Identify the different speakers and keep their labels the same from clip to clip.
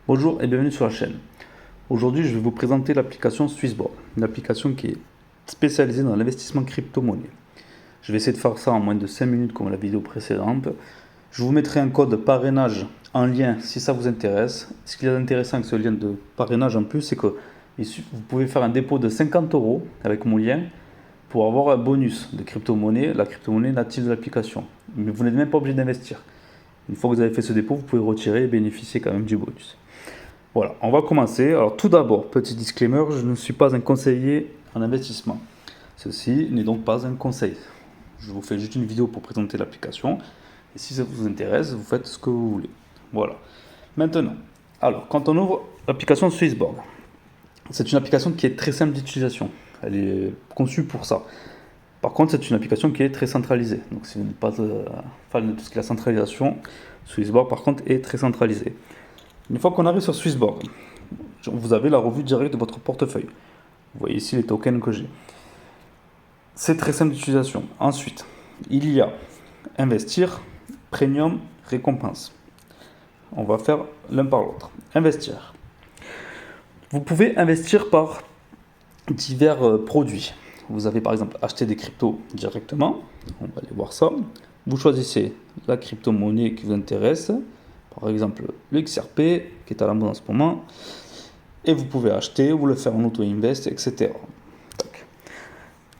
Speaker 1: Bonjour et bienvenue sur la chaîne. Aujourd'hui, je vais vous présenter l'application Swissborg, une application qui est spécialisée dans l'investissement crypto-monnaie. Je vais essayer de faire ça en moins de 5 minutes comme la vidéo précédente. Je vous mettrai un code parrainage en lien si ça vous intéresse. Ce qui est intéressant avec ce lien de parrainage en plus, c'est que vous pouvez faire un dépôt de 50 € avec mon lien pour avoir un bonus de crypto-monnaie, la crypto-monnaie native de l'application. Mais vous n'êtes même pas obligé d'investir. Une fois que vous avez fait ce dépôt, vous pouvez retirer et bénéficier quand même du bonus. Voilà, on va commencer. Alors tout d'abord, petit disclaimer, je ne suis pas un conseiller en investissement. Ceci n'est donc pas un conseil. Je vous fais juste une vidéo pour présenter l'application. Et si ça vous intéresse, vous faites ce que vous voulez. Voilà. Maintenant, alors quand on ouvre l'application Swissborg, c'est une application qui est très simple d'utilisation. Elle est conçue pour ça. Par contre, c'est une application qui est très centralisée. Donc si vous n'êtes pas fan de tout ce qui est la centralisation, Swissborg par contre est très centralisée. Une fois qu'on arrive sur Swissborg, vous avez la revue directe de votre portefeuille. Vous voyez ici les tokens que j'ai. C'est très simple d'utilisation. Ensuite, il y a investir, premium, récompense. On va faire l'un par l'autre. Investir. Vous pouvez investir par divers produits. Vous avez par exemple acheté des cryptos directement. On va aller voir ça. Vous choisissez la crypto-monnaie qui vous intéresse. Par exemple, le XRP qui est à la mode en ce moment. Et vous pouvez acheter ou le faire en auto-invest, etc. Tac.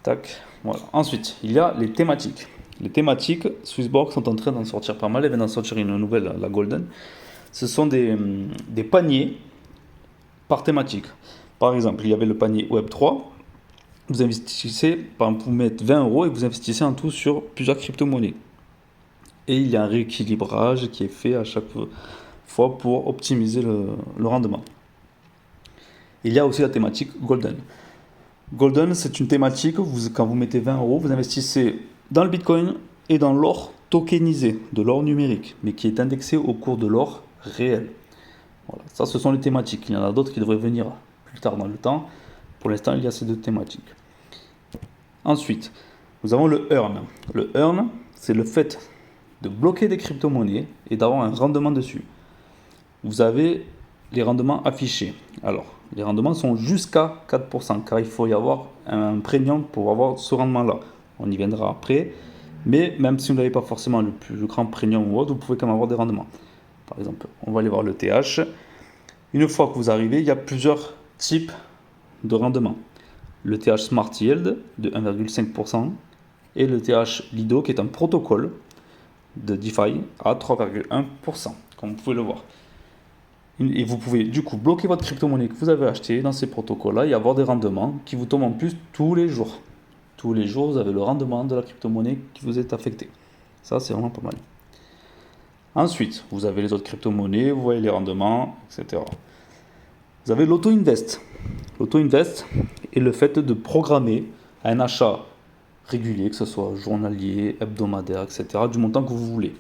Speaker 1: Tac. Voilà. Ensuite, il y a les thématiques. Les thématiques, Swissborg sont en train d'en sortir pas mal. Ils viennent d'en sortir une nouvelle, la Golden. Ce sont des paniers par thématique. Par exemple, il y avait le panier Web3. Vous investissez, par exemple, vous mettez 20 € et vous investissez en tout sur plusieurs crypto-monnaies. Et il y a un rééquilibrage qui est fait à chaque fois pour optimiser le rendement. Il y a aussi la thématique Golden. Golden, c'est une thématique, quand vous mettez 20 €, vous investissez dans le Bitcoin et dans l'or tokenisé, de l'or numérique, mais qui est indexé au cours de l'or réel. Voilà, ça ce sont les thématiques. Il y en a d'autres qui devraient venir plus tard dans le temps. Pour l'instant, il y a ces deux thématiques. Ensuite, nous avons le earn. Le earn, c'est le fait de bloquer des crypto-monnaies et d'avoir un rendement dessus. Vous avez les rendements affichés. Alors, les rendements sont jusqu'à 4%, car il faut y avoir un premium pour avoir ce rendement-là. On y viendra après, mais même si vous n'avez pas forcément le plus grand premium ou autre, vous pouvez quand même avoir des rendements. Par exemple, on va aller voir le TH. Une fois que vous arrivez, il y a plusieurs types de rendements. Le TH Smart Yield de 1,5% et le TH Lido qui est un protocole de DeFi à 3,1%, comme vous pouvez le voir. Et vous pouvez du coup bloquer votre crypto-monnaie que vous avez acheté dans ces protocoles-là et avoir des rendements qui vous tombent en plus tous les jours. Tous les jours, vous avez le rendement de la crypto-monnaie qui vous est affecté. Ça, c'est vraiment pas mal. Ensuite, vous avez les autres crypto-monnaies, vous voyez les rendements, etc. Vous avez l'auto-invest. L'auto-invest est le fait de programmer un achat régulier, que ce soit journalier, hebdomadaire, etc., du montant que vous voulez.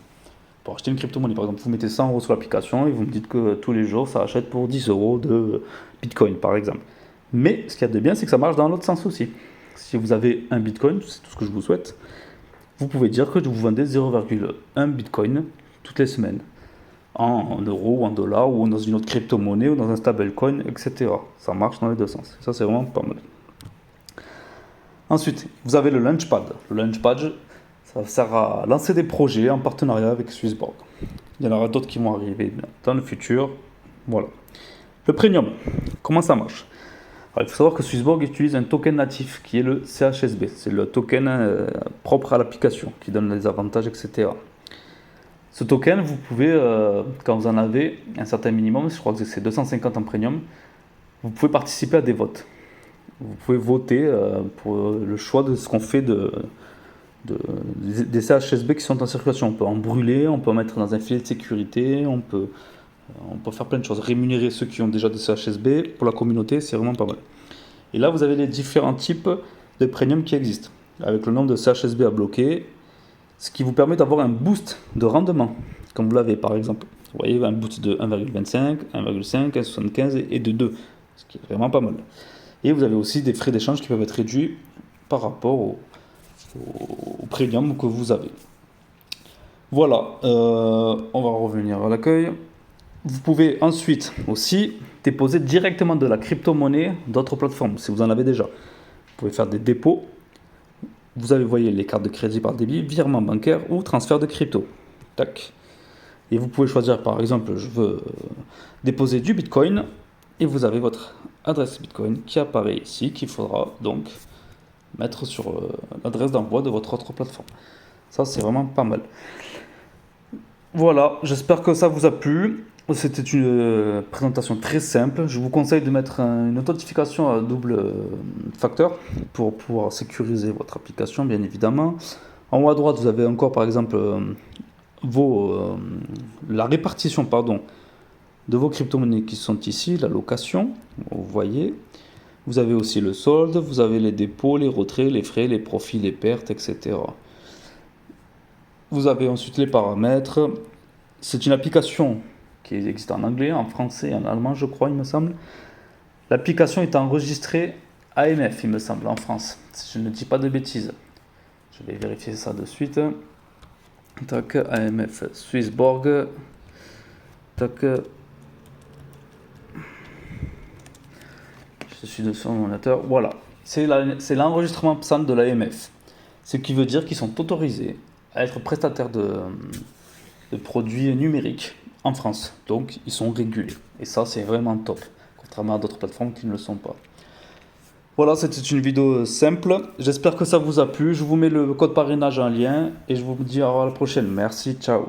Speaker 1: Pour acheter une crypto-monnaie, par exemple, vous mettez 100 € sur l'application et vous me dites que tous les jours, ça achète pour 10 € de Bitcoin, par exemple. Mais ce qu'il y a de bien, c'est que ça marche dans l'autre sens aussi. Si vous avez un Bitcoin, c'est tout ce que je vous souhaite, vous pouvez dire que vous vendez 0,1 Bitcoin toutes les semaines, en euros, ou en dollars, ou dans une autre crypto-monnaie, ou dans un stablecoin, etc. Ça marche dans les deux sens. Ça, c'est vraiment pas mal. Ensuite, vous avez le Launchpad. Le Launchpad, ça sert à lancer des projets en partenariat avec Swissborg. Il y en aura d'autres qui vont arriver dans le futur. Voilà. Le Premium, comment ça marche? Alors, il faut savoir que Swissborg utilise un token natif qui est le CHSB. C'est le token propre à l'application qui donne des avantages, etc. Ce token, vous pouvez, quand vous en avez un certain minimum, je crois que c'est 250 en Premium, vous pouvez participer à des votes. Vous pouvez voter pour le choix de ce qu'on fait des CHSB qui sont en circulation. On peut en brûler, on peut en mettre dans un filet de sécurité, on peut faire plein de choses. Rémunérer ceux qui ont déjà des CHSB pour la communauté, c'est vraiment pas mal. Et là, vous avez les différents types de premium qui existent, avec le nombre de CHSB à bloquer, ce qui vous permet d'avoir un boost de rendement, comme vous l'avez par exemple. Vous voyez, un boost de 1,25, 1,5, 1,75 et de 2, ce qui est vraiment pas mal. Et vous avez aussi des frais d'échange qui peuvent être réduits par rapport au premium que vous avez. Voilà, on va revenir à l'accueil. Vous pouvez ensuite aussi déposer directement de la crypto-monnaie d'autres plateformes, si vous en avez déjà. Vous pouvez faire des dépôts. Vous avez, voyez, les cartes de crédit par débit, virement bancaire ou transfert de crypto. Tac. Et vous pouvez choisir, par exemple, je veux déposer du Bitcoin. Et vous avez votre adresse Bitcoin qui apparaît ici, qu'il faudra donc mettre sur l'adresse d'envoi de votre autre plateforme. Ça, c'est vraiment pas mal. Voilà, j'espère que ça vous a plu. C'était une présentation très simple. Je vous conseille de mettre une authentification à double facteur pour pouvoir sécuriser votre application, bien évidemment. En haut à droite, vous avez encore, par exemple, la répartition, pardon, de vos crypto-monnaies qui sont ici, la location, vous voyez. Vous avez aussi le solde, vous avez les dépôts, les retraits, les frais, les profits, les pertes, etc. Vous avez ensuite les paramètres. C'est une application qui existe en anglais, en français et en allemand, je crois, il me semble. L'application est enregistrée AMF, il me semble, en France, si je ne dis pas de bêtises. Je vais vérifier ça de suite. Tac, AMF Swissborg. Tac. Je suis sur mon ordinateur. Voilà. C'est l'enregistrement PSAN de l'AMF. Ce qui veut dire qu'ils sont autorisés à être prestataires de produits numériques en France. Donc, ils sont régulés. Et ça, c'est vraiment top. Contrairement à d'autres plateformes qui ne le sont pas. Voilà, c'était une vidéo simple. J'espère que ça vous a plu. Je vous mets le code parrainage en lien. Et je vous dis à la prochaine. Merci, ciao.